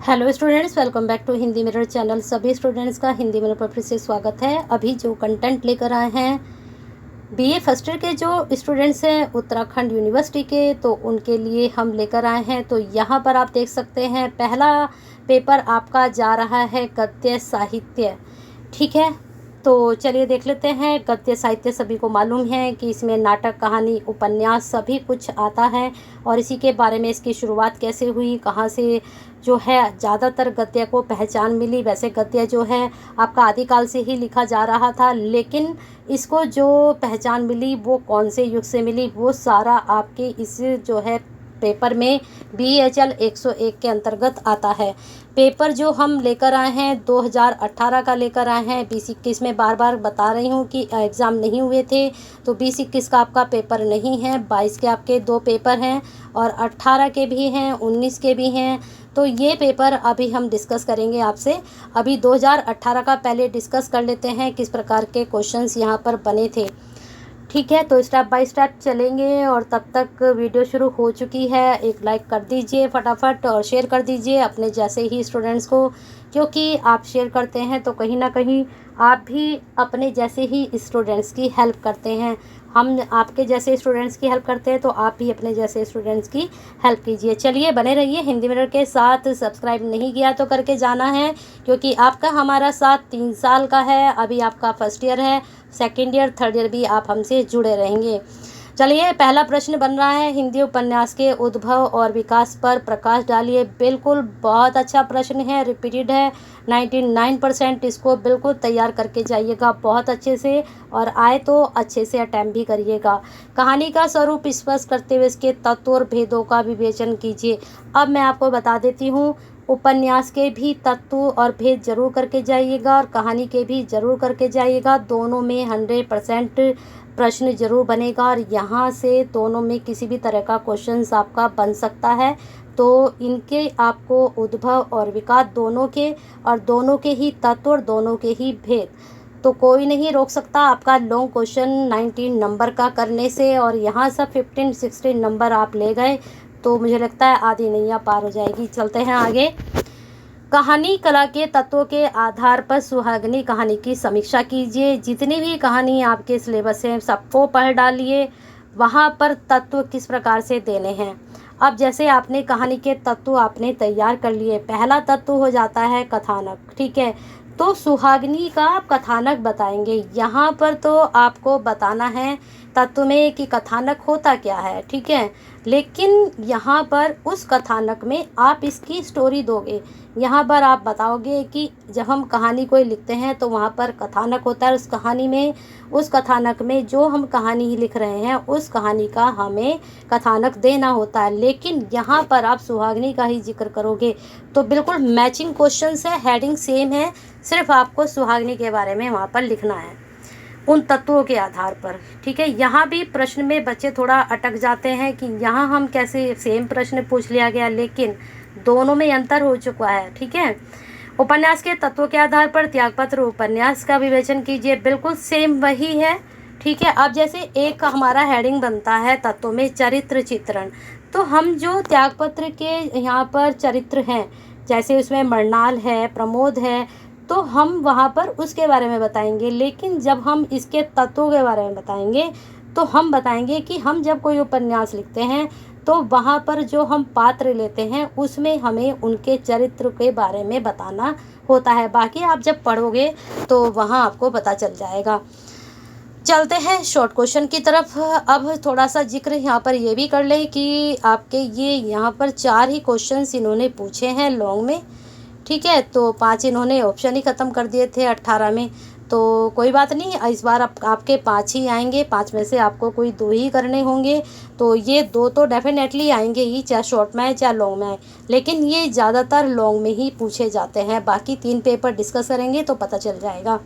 Hello students, welcome back to Hindi Mirror channel. सभी students का Hindi mirror पर फिर से स्वागत है। अभी जो कंटेंट लेकर आए हैं बीए फर्स्ट ईयर के जो स्टूडेंट्स हैं उत्तराखंड यूनिवर्सिटी के, तो उनके लिए हम लेकर आए हैं। तो यहाँ पर आप देख सकते हैं पहला पेपर आपका जा रहा है गद्य साहित्य। ठीक है, तो चलिए देख लेते हैं। गद्य साहित्य सभी को मालूम है कि इसमें नाटक, कहानी, उपन्यास सभी कुछ आता है और इसी के बारे में इसकी शुरुआत कैसे हुई, कहाँ से जो है ज़्यादातर गद्य को पहचान मिली। वैसे गद्य जो है आपका आदिकाल से ही लिखा जा रहा था, लेकिन इसको जो पहचान मिली वो कौन से युग से मिली, वो सारा आपके इस जो है पेपर में BHL 101 के अंतर्गत आता है। पेपर जो हम लेकर आए हैं 2018 का लेकर आए हैं। 2021 में बार बार बता रही हूँ कि एग्ज़ाम नहीं हुए थे, तो 2021 का आपका पेपर नहीं है। 22 के आपके 2 पेपर हैं और 18 के भी हैं, 19 के भी हैं। तो ये पेपर अभी हम डिस्कस करेंगे आपसे। अभी 2018 का पहले डिस्कस कर लेते हैं किस प्रकार के क्वेश्चंस यहाँ पर बने थे। ठीक है, तो स्टेप बाय स्टेप चलेंगे और तब तक वीडियो शुरू हो चुकी है। एक लाइक कर दीजिए फटाफट और शेयर कर दीजिए अपने जैसे ही स्टूडेंट्स को, क्योंकि आप शेयर करते हैं तो कहीं ना कहीं आप भी अपने जैसे ही स्टूडेंट्स की हेल्प करते हैं। हम आपके जैसे स्टूडेंट्स की हेल्प करते हैं तो आप भी अपने जैसे स्टूडेंट्स की हेल्प कीजिए। चलिए बने रहिए हिंदी मिरर के साथ। सब्सक्राइब नहीं किया तो करके जाना है, क्योंकि आपका हमारा साथ 3 साल का है। अभी आपका फर्स्ट ईयर है, सेकेंड ईयर, थर्ड ईयर भी आप हमसे जुड़े रहेंगे। चलिए, पहला प्रश्न बन रहा है, हिंदी उपन्यास के उद्भव और विकास पर प्रकाश डालिए। बिल्कुल बहुत अच्छा प्रश्न है, रिपीटेड है। 99% इसको बिल्कुल तैयार करके जाइएगा बहुत अच्छे से, और आए तो अच्छे से अटैम्प्ट भी करिएगा। कहानी का स्वरूप स्पष्ट करते हुए इसके तत्व और भेदों का विवेचन कीजिए। अब मैं आपको बता देती हूँ, उपन्यास के भी तत्व और भेद जरूर करके जाइएगा और कहानी के भी जरूर करके जाइएगा। दोनों में 100% प्रश्न जरूर बनेगा और यहाँ से दोनों में किसी भी तरह का क्वेश्चन आपका बन सकता है। तो इनके आपको उद्भव और विकास दोनों के, और दोनों के ही तत्व और दोनों के ही भेद, तो कोई नहीं रोक सकता आपका लॉन्ग क्वेश्चन 19 नंबर का करने से। और यहाँ सब 15-16 नंबर आप ले गए तो मुझे लगता है आधी नैया पार हो जाएगी। चलते हैं आगे। कहानी कला के तत्वों के आधार पर सुहागिनी कहानी की समीक्षा कीजिए। जितनी भी कहानी आपके सिलेबस है सबको पढ़ डालिए, वहाँ पर तत्व किस प्रकार से देने हैं। अब जैसे आपने कहानी के तत्व आपने तैयार कर लिए, पहला तत्व हो जाता है कथानक। ठीक है, तो सुहागिनी का आप कथानक बताएंगे। यहाँ पर तो आपको बताना है तत्व में कि कथानक होता क्या है। ठीक है, लेकिन यहाँ पर उस कथानक में आप इसकी स्टोरी दोगे। यहाँ पर आप बताओगे कि जब हम कहानी कोई लिखते हैं तो वहाँ पर कथानक होता है, उस कहानी में, उस कथानक में जो हम कहानी लिख रहे हैं उस कहानी का हमें कथानक देना होता है। लेकिन यहाँ पर आप सुहागिनी का ही जिक्र करोगे तो बिल्कुल मैचिंग क्वेश्चंस है, हेडिंग सेम है, सिर्फ आपको सुहागिनी के बारे में वहाँ पर लिखना है उन तत्वों के आधार पर। ठीक है, यहाँ भी प्रश्न में बच्चे थोड़ा अटक जाते हैं कि यहाँ हम कैसे सेम प्रश्न पूछ लिया गया, लेकिन दोनों में अंतर हो चुका है। ठीक है, उपन्यास के तत्वों के आधार पर त्यागपत्र उपन्यास का विवेचन कीजिए। बिल्कुल सेम वही है। ठीक है, अब जैसे एक हमारा हेडिंग बनता है तत्वों में चरित्र चित्रण, तो हम जो त्यागपत्र के यहाँ पर चरित्र हैं, जैसे उसमें मृणाल है, प्रमोद है, तो हम वहाँ पर उसके बारे में बताएंगे। लेकिन जब हम इसके तत्वों के बारे में बताएंगे तो हम बताएंगे कि हम जब कोई उपन्यास लिखते हैं तो वहाँ पर जो हम पात्र लेते हैं उसमें हमें उनके चरित्र के बारे में बताना होता है। बाकी आप जब पढ़ोगे तो वहाँ आपको पता चल जाएगा। चलते हैं शॉर्ट क्वेश्चन की तरफ। अब थोड़ा सा जिक्र यहाँ पर ये भी कर लें कि आपके ये यहाँ पर 4 ही क्वेश्चंस इन्होंने पूछे हैं लॉन्ग में। ठीक है, तो 5 इन्होंने ऑप्शन ही ख़त्म कर दिए थे 18 में, तो कोई बात नहीं, इस बार आपके 5 ही आएंगे। 5 में से आपको कोई 2 ही करने होंगे, तो ये 2 तो डेफिनेटली आएंगे ही, चाहे शॉर्ट में आए चाहे लॉन्ग में आए, लेकिन ये ज़्यादातर लॉन्ग में ही पूछे जाते हैं। बाकी 3 पेपर डिस्कस करेंगे तो पता चल जाएगा।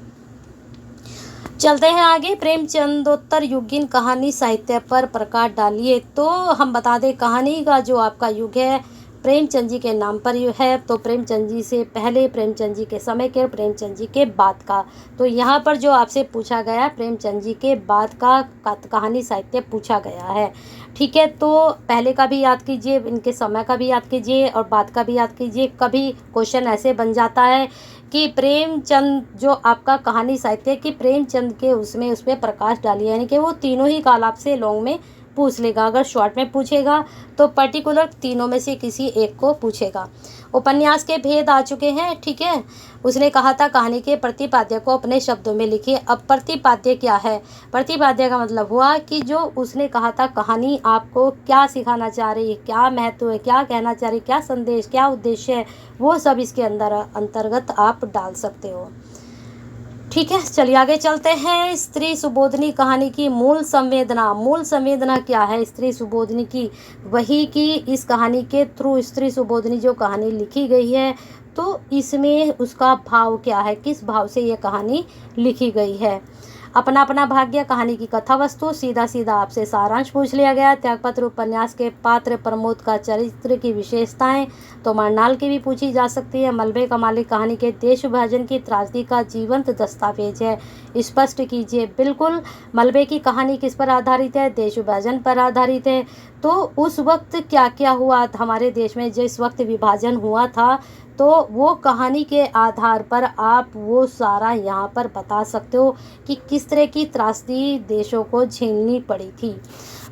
चलते हैं आगे। प्रेमचंदोत्तर युगीन कहानी साहित्य पर प्रकाश डालिए। तो हम बता दें कहानी का जो आपका युग है प्रेमचंद जी के नाम पर ये है, तो प्रेमचंद जी से पहले, प्रेमचंद जी के समय के, प्रेमचंद जी के बाद का। तो यहाँ पर जो आपसे पूछा गया प्रेमचंद जी के बाद का कहानी साहित्य पूछा गया है। ठीक है, तो पहले का भी याद कीजिए, इनके समय का भी याद कीजिए और बाद का भी याद कीजिए। कभी क्वेश्चन ऐसे बन जाता है कि प्रेमचंद जो आपका कहानी साहित्य कि प्रेमचंद के उसमें प्रकाश डालिए, यानी कि वो तीनों ही काल आपसे लॉन्ग में पूछ लेगा। अगर शॉर्ट में पूछेगा तो पर्टिकुलर तीनों में से किसी एक को पूछेगा। उपन्यास के भेद आ चुके हैं। ठीक है, उसने कहा था कहानी के प्रतिपाद्य को अपने शब्दों में लिखिए। अब प्रतिपाद्य क्या है? प्रतिपाद्य का मतलब हुआ कि जो उसने कहा था कहानी आपको क्या सिखाना चाह रही है, क्या महत्व है, क्या कहना चाह रही है, क्या संदेश, क्या उद्देश्य है, वो सब इसके अंतर्गत आप डाल सकते हो। ठीक है, चलिए आगे चलते हैं। स्त्री सुबोधनी कहानी की मूल संवेदना। मूल संवेदना क्या है स्त्री सुबोधनी की? वही कि इस कहानी के थ्रू स्त्री सुबोधनी जो कहानी लिखी गई है, तो इसमें उसका भाव क्या है, किस भाव से ये कहानी लिखी गई है। अपना अपना भाग्य कहानी की कथा वस्तु, सीधा सीधा आपसे सारांश पूछ लिया गया। त्यागपत्र उपन्यास के पात्र प्रमोद का चरित्र की विशेषताएं तो मरनाल की भी पूछी जा सकती है। मलबे का मालिक कहानी के देश विभाजन की त्रासदी का जीवंत दस्तावेज है, स्पष्ट कीजिए। बिल्कुल, मलबे की कहानी किस पर आधारित है? देश विभाजन पर आधारित है। तो उस वक्त क्या क्या हुआ हमारे देश में, जिस वक्त विभाजन हुआ था, तो वो कहानी के आधार पर आप वो सारा यहाँ पर बता सकते हो कि किस तरह की त्रासदी देशों को झेलनी पड़ी थी।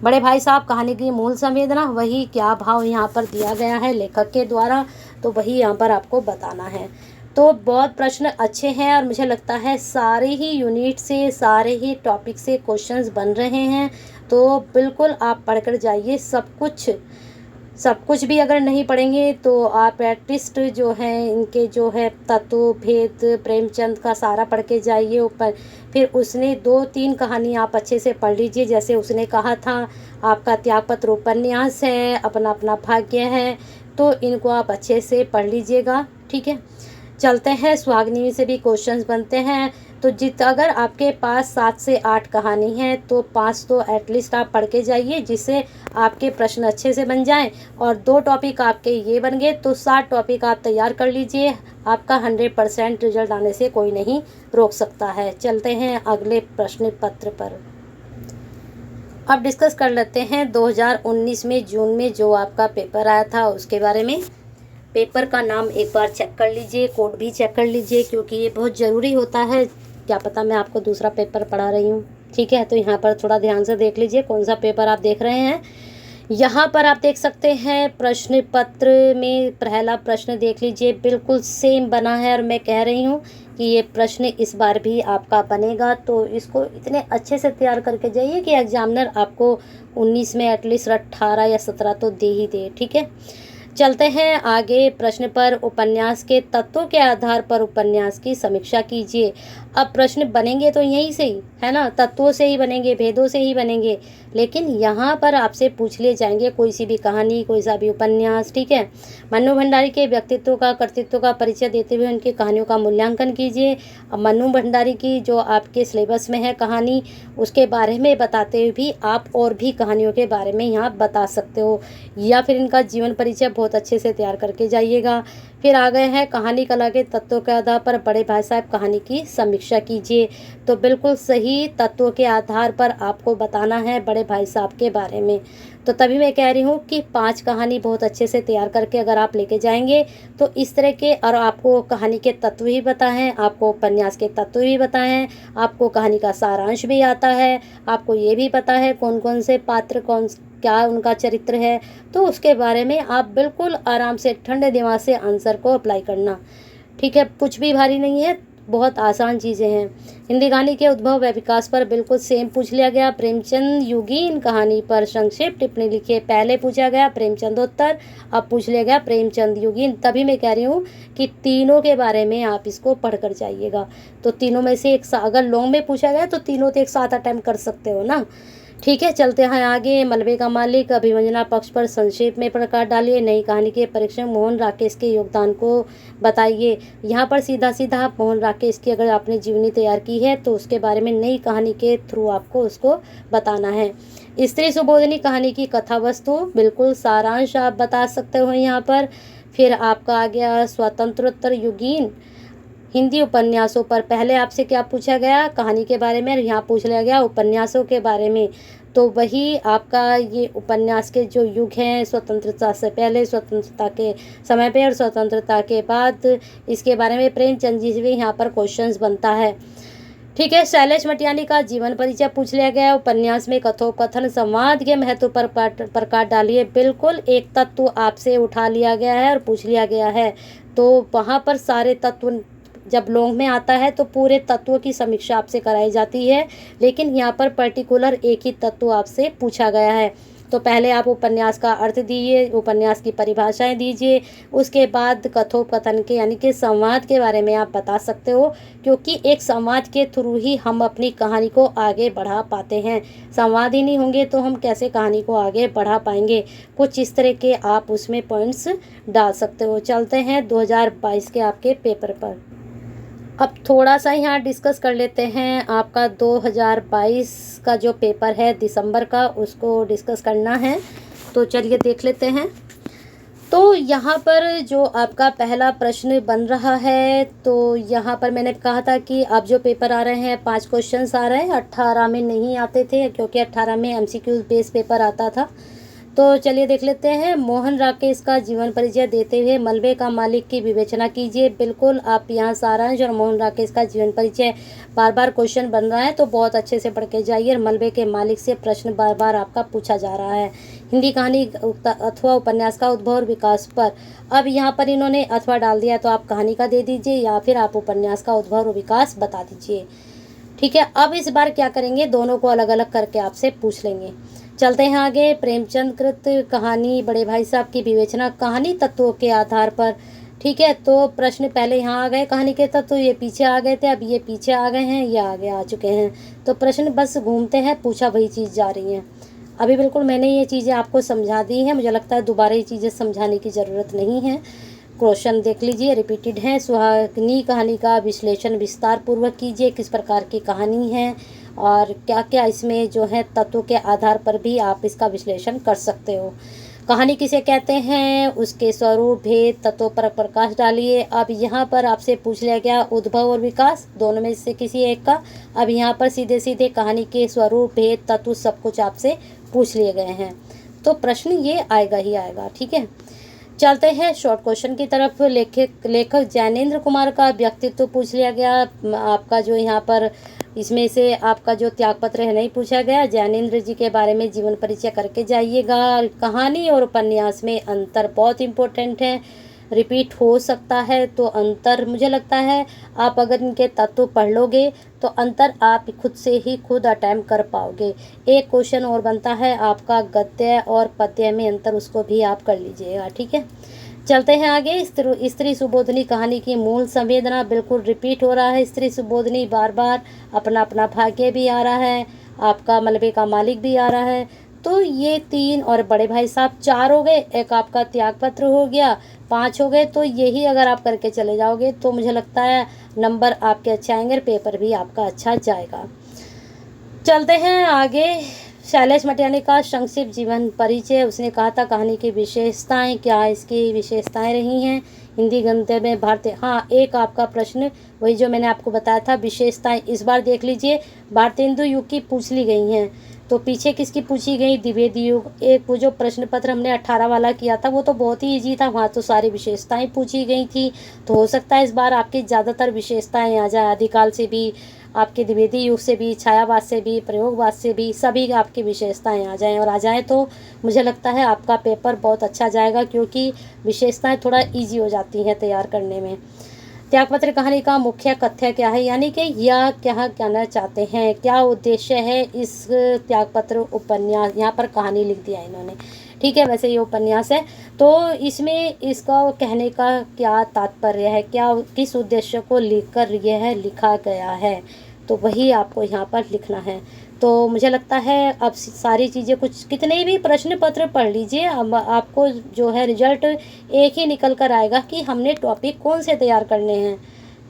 बड़े भाई साहब, कहानी की मूल संवेदना, वही क्या भाव यहाँ पर दिया गया है लेखक के द्वारा, तो वही यहाँ पर आपको बताना है। तो बहुत प्रश्न अच्छे हैं और मुझे लगता है सारे ही यूनिट से, सारे ही टॉपिक से क्वेश्चंस बन रहे हैं। तो बिल्कुल आप पढ़कर जाइए। सब कुछ भी अगर नहीं पढ़ेंगे तो आप एटलिस्ट जो है इनके जो है तत्व भेद प्रेमचंद का सारा पढ़ के जाइए ऊपर। फिर उसने 2-3 कहानी आप अच्छे से पढ़ लीजिए। जैसे उसने कहा था आपका त्यागपत्र उपन्यास है, अपना अपना भाग्य है, तो इनको आप अच्छे से पढ़ लीजिएगा। ठीक है, चलते हैं। सुहागिनी से भी क्वेश्चंस बनते हैं। तो अगर आपके पास 7 से 8 कहानी है तो 5 तो एटलीस्ट आप पढ़ के जाइए, जिससे आपके प्रश्न अच्छे से बन जाएं। और 2 टॉपिक आपके ये बन गए तो 7 टॉपिक आप तैयार कर लीजिए। आपका 100% रिजल्ट आने से कोई नहीं रोक सकता है। चलते हैं अगले प्रश्न पत्र पर। अब डिस्कस कर लेते हैं 2019 में जून में जो आपका पेपर आया था उसके बारे में। पेपर का नाम एक बार चेक कर लीजिए, कोड भी चेक कर लीजिए, क्योंकि ये बहुत ज़रूरी होता है। क्या पता मैं आपको दूसरा पेपर पढ़ा रही हूँ। ठीक है, तो यहाँ पर थोड़ा ध्यान से देख लीजिए कौन सा पेपर आप देख रहे हैं। यहाँ पर आप देख सकते हैं प्रश्न पत्र में पहला प्रश्न देख लीजिए, बिल्कुल सेम बना है। और मैं कह रही हूँ कि ये प्रश्न इस बार भी आपका बनेगा, तो इसको इतने अच्छे से तैयार करके जाइए कि एग्जामिनर आपको 19 में एटलीस्ट 18 या 17 तो दे ही दे। ठीक है, चलते हैं आगे प्रश्न पर। उपन्यास के तत्वों के आधार पर उपन्यास की समीक्षा कीजिए। अब प्रश्न बनेंगे तो यहीं से ही है ना, तत्वों से ही बनेंगे, भेदों से ही बनेंगे, लेकिन यहाँ पर आपसे पूछ लिए जाएंगे कोई सी भी कहानी, कोई सा भी उपन्यास। ठीक है, मन्नू भंडारी के व्यक्तित्व का कर्तृत्व का परिचय देते हुए उनकी कहानियों का मूल्यांकन कीजिए। अब मन्नू भंडारी की जो आपके सिलेबस में है कहानी, उसके बारे में बताते हुए भी आप और भी कहानियों के बारे में यहाँ बता सकते हो, या फिर इनका जीवन परिचय बहुत अच्छे से तैयार करके जाइएगा। फिर आ गए हैं कहानी कला के तत्वों के आधार पर बड़े भाई साहब कहानी की समीक्षा कीजिए। तो बिल्कुल सही तत्वों के आधार पर आपको बताना है बड़े भाई साहब के बारे में। तो तभी मैं कह रही हूँ कि 5 कहानी बहुत अच्छे से तैयार करके अगर आप लेके जाएंगे तो इस तरह के, और आपको कहानी के तत्व ही बताए हैं, आपको उपन्यास के तत्व भी बताए हैं, आपको कहानी का सारांश भी आता है, आपको ये भी पता है कौन कौन से पात्र क्या उनका चरित्र है, तो उसके बारे में आप बिल्कुल आराम से ठंडे दिमाग से आंसर को अप्लाई करना। ठीक है, कुछ भी भारी नहीं है, बहुत आसान चीज़ें हैं। हिंदी कहानी के उद्भव व विकास पर बिल्कुल सेम पूछ लिया गया। प्रेमचंद युगीन कहानी पर संक्षेप टिप्पणी लिखिए। पहले पूछा गया प्रेमचंदोत्तर, अब पूछ लिया गया प्रेमचंद युगीन। तभी मैं कह रही हूँ कि तीनों के बारे में आप इसको पढ़ कर जाइएगा। तो तीनों में से एक अगर लॉन्ग में पूछा गया तो तीनों तो एक साथ अटैम्प्ट कर सकते हो ना। ठीक है, चलते हैं आगे। मलबे का मालिक अभिमंजना पक्ष पर संक्षेप में प्रकाश डालिए। नई कहानी के परीक्षण मोहन राकेश के योगदान को बताइए। यहाँ पर सीधा सीधा आप मोहन राकेश की अगर आपने जीवनी तैयार की है तो उसके बारे में नई कहानी के थ्रू आपको उसको बताना है। स्त्री सुबोधिनी कहानी की कथा वस्तु, बिल्कुल सारांश आप बता सकते हो यहाँ पर। फिर आपका आ गया स्वतंत्रोत्तर युगीन हिंदी उपन्यासों पर। पहले आपसे क्या पूछा गया, कहानी के बारे में, यहाँ पूछ लिया गया उपन्यासों के बारे में। तो वही आपका ये उपन्यास के जो युग हैं, स्वतंत्रता से पहले, स्वतंत्रता के समय पे और स्वतंत्रता के बाद, इसके बारे में प्रेमचंद जी से भी यहाँ पर क्वेश्चंस बनता है। ठीक है। शैलेश मटियानी का जीवन परिचय पूछ लिया गया। उपन्यास में कथोपकथन संवाद के महत्व पर प्रकाश डालिए। बिल्कुल एक तत्व आपसे उठा लिया गया है और पूछ लिया गया है, तो वहाँ पर सारे तत्व जब लॉन्ग में आता है तो पूरे तत्वों की समीक्षा आपसे कराई जाती है, लेकिन यहाँ पर पर्टिकुलर एक ही तत्व आपसे पूछा गया है। तो पहले आप उपन्यास का अर्थ दीजिए, उपन्यास की परिभाषाएं दीजिए, उसके बाद कथोपकथन के यानी कि संवाद के बारे में आप बता सकते हो, क्योंकि एक संवाद के थ्रू ही हम अपनी कहानी को आगे बढ़ा पाते हैं। संवाद ही नहीं होंगे तो हम कैसे कहानी को आगे बढ़ा पाएंगे। कुछ इस तरह के आप उसमें पॉइंट्स डाल सकते हो। चलते हैं 2022 के आपके पेपर पर। अब थोड़ा सा यहाँ डिस्कस कर लेते हैं। आपका 2022 का जो पेपर है दिसंबर का, उसको डिस्कस करना है, तो चलिए देख लेते हैं। तो यहाँ पर जो आपका पहला प्रश्न बन रहा है, तो यहाँ पर मैंने कहा था कि अब जो पेपर आ रहे हैं 5 क्वेश्चंस आ रहे हैं, 18 में नहीं आते थे, क्योंकि 18 में MCQ बेस पेपर आता था। तो चलिए देख लेते हैं। मोहन राकेश का जीवन परिचय देते हुए मलबे का मालिक की विवेचना कीजिए। बिल्कुल आप यहाँ सारांश और मोहन राकेश का जीवन परिचय, बार बार क्वेश्चन बन रहा है तो बहुत अच्छे से पढ़ के जाइए। मलबे के मालिक से प्रश्न बार बार आपका पूछा जा रहा है। हिंदी कहानी अथवा उपन्यास का उद्भव और विकास पर, अब यहाँ पर इन्होंने अथवा डाल दिया, तो आप कहानी का दे दीजिए या फिर आप उपन्यास का उद्भव और विकास बता दीजिए। ठीक है। अब इस बार क्या करेंगे, दोनों को अलग अलग करके आपसे पूछ लेंगे। चलते हैं आगे। प्रेमचंद कृत कहानी बड़े भाई साहब की विवेचना कहानी तत्वों के आधार पर। ठीक है। तो प्रश्न पहले यहाँ आ गए, कहानी के तत्व ये पीछे आ गए थे, अब ये पीछे आ गए हैं, ये आगे आ चुके हैं। तो प्रश्न बस घूमते हैं, पूछा वही चीज़ जा रही है। अभी बिल्कुल मैंने ये चीज़ें आपको समझा दी हैं, मुझे लगता है दोबारा ये चीज़ें समझाने की ज़रूरत नहीं है। क्वेश्चन देख लीजिए, रिपीटेड है। सुहागिनी कहानी का विश्लेषण विस्तार पूर्वक कीजिए। किस प्रकार की कहानी है और क्या क्या इसमें जो है तत्वों के आधार पर भी आप इसका विश्लेषण कर सकते हो। कहानी किसे कहते हैं, उसके स्वरूप, भेद, तत्वों पर प्रकाश डालिए। अब यहाँ पर आपसे पूछ लिया गया उद्भव और विकास, दोनों में से किसी एक का। अब यहाँ पर सीधे सीधे कहानी के स्वरूप, भेद, तत्व सब कुछ आपसे पूछ लिए गए हैं, तो प्रश्न ये आएगा ही आएगा। ठीक है। चलते हैं शॉर्ट क्वेश्चन की तरफ। लेखक ज्ञानेंद्र कुमार का व्यक्तित्व पूछ लिया गया। आपका जो यहाँ पर इसमें से आपका जो त्यागपत्र है नहीं पूछा गया। ज्ञानेंद्र जी के बारे में जीवन परिचय करके जाइएगा। कहानी और उपन्यास में अंतर बहुत इम्पोर्टेंट है, रिपीट हो सकता है, तो अंतर मुझे लगता है आप अगर इनके तत्व पढ़ लोगे तो अंतर आप खुद से ही खुद अटैम्प्ट कर पाओगे। एक क्वेश्चन और बनता है आपका गद्य और पद्य में अंतर, उसको भी आप कर लीजिएगा। ठीक है। चलते हैं आगे। स्त्री सुबोधनी कहानी की मूल संवेदना, बिल्कुल रिपीट हो रहा है। स्त्री सुबोधनी बार बार, अपना अपना भाग्य भी आ रहा है, आपका मलबे का मालिक भी आ रहा है। तो ये 3 और बड़े भाई साहब 4 हो गए, एक आपका त्यागपत्र हो गया, 5 हो गए। तो यही अगर आप करके चले जाओगे तो मुझे लगता है नंबर आपके अच्छे आएंगे, पेपर भी आपका अच्छा जाएगा। चलते हैं आगे। शैलेश मटियानी का संक्षिप्त जीवन परिचय, उसने कहा था कहानी की विशेषताएं, क्या इसकी विशेषताएं रही हैं हिंदी गद्य में भारतीय। हाँ, एक आपका प्रश्न वही जो मैंने आपको बताया था, विशेषताएं इस बार देख लीजिए। भारतेंदु युग की पूछ ली गई हैं, तो पीछे किसकी पूछी गई, द्विवेदी युग। एक वो जो प्रश्न पत्र हमने 18 वाला किया था वो तो बहुत ही ईजी था, वहाँ तो सारी विशेषताएं पूछी गई थी। तो हो सकता है इस बार आपकी ज़्यादातर विशेषताएं आ जाए, आदिकाल से भी, आपके द्विवेदी युग से भी, छायावाद से भी, प्रयोगवाद से भी, सभी आपकी विशेषताएं आ जाएं। और आ जाएं तो मुझे लगता है आपका पेपर बहुत अच्छा जाएगा, क्योंकि विशेषताएं थोड़ा इजी हो जाती हैं तैयार करने में। त्यागपत्र कहानी का मुख्य कथ्य क्या है, यानी कि यह क्या कहना चाहते हैं, क्या उद्देश्य है इस त्यागपत्र उपन्यास। यहाँ पर कहानी लिख दिया इन्होंने, ठीक है, वैसे ये उपन्यास है, तो इसमें इसका कहने का क्या तात्पर्य है, क्या किस उद्देश्य को लिखकर यह लिखा गया है, तो वही आपको यहाँ पर लिखना है। तो मुझे लगता है अब सारी चीज़ें, कुछ कितने भी प्रश्न पत्र पढ़ लीजिए, अब आपको जो है रिजल्ट एक ही निकल कर आएगा कि हमने टॉपिक कौन से तैयार करने हैं।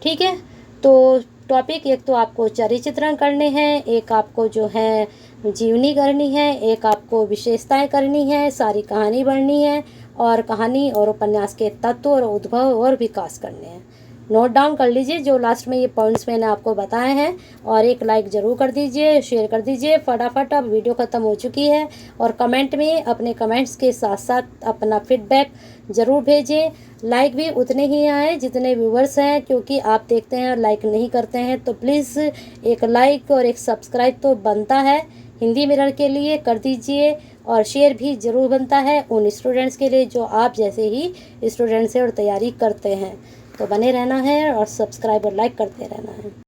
ठीक है। तो टॉपिक एक तो आपको चरित्र चित्रण करने हैं, एक आपको जो है जीवनी करनी है, एक आपको विशेषताएं करनी है, सारी कहानी पढ़नी है और कहानी और उपन्यास के तत्व और उद्भव और विकास करने हैं। नोट डाउन कर लीजिए जो लास्ट में ये पॉइंट्स मैंने आपको बताए हैं, और एक लाइक ज़रूर कर दीजिए, शेयर कर दीजिए फटाफट। अब वीडियो ख़त्म हो चुकी है, और कमेंट में अपने कमेंट्स के साथ साथ अपना फीडबैक ज़रूर भेजें। लाइक भी उतने ही आए जितने व्यूवर्स हैं, क्योंकि आप देखते हैं और लाइक नहीं करते हैं, तो प्लीज़ एक लाइक और एक सब्सक्राइब तो बनता है हिंदी मिरर के लिए, कर दीजिए। और शेयर भी ज़रूर बनता है उन स्टूडेंट्स के लिए जो आप जैसे ही स्टूडेंट्स हैं और तैयारी करते हैं। तो बने रहना है और सब्सक्राइब और लाइक करते रहना है।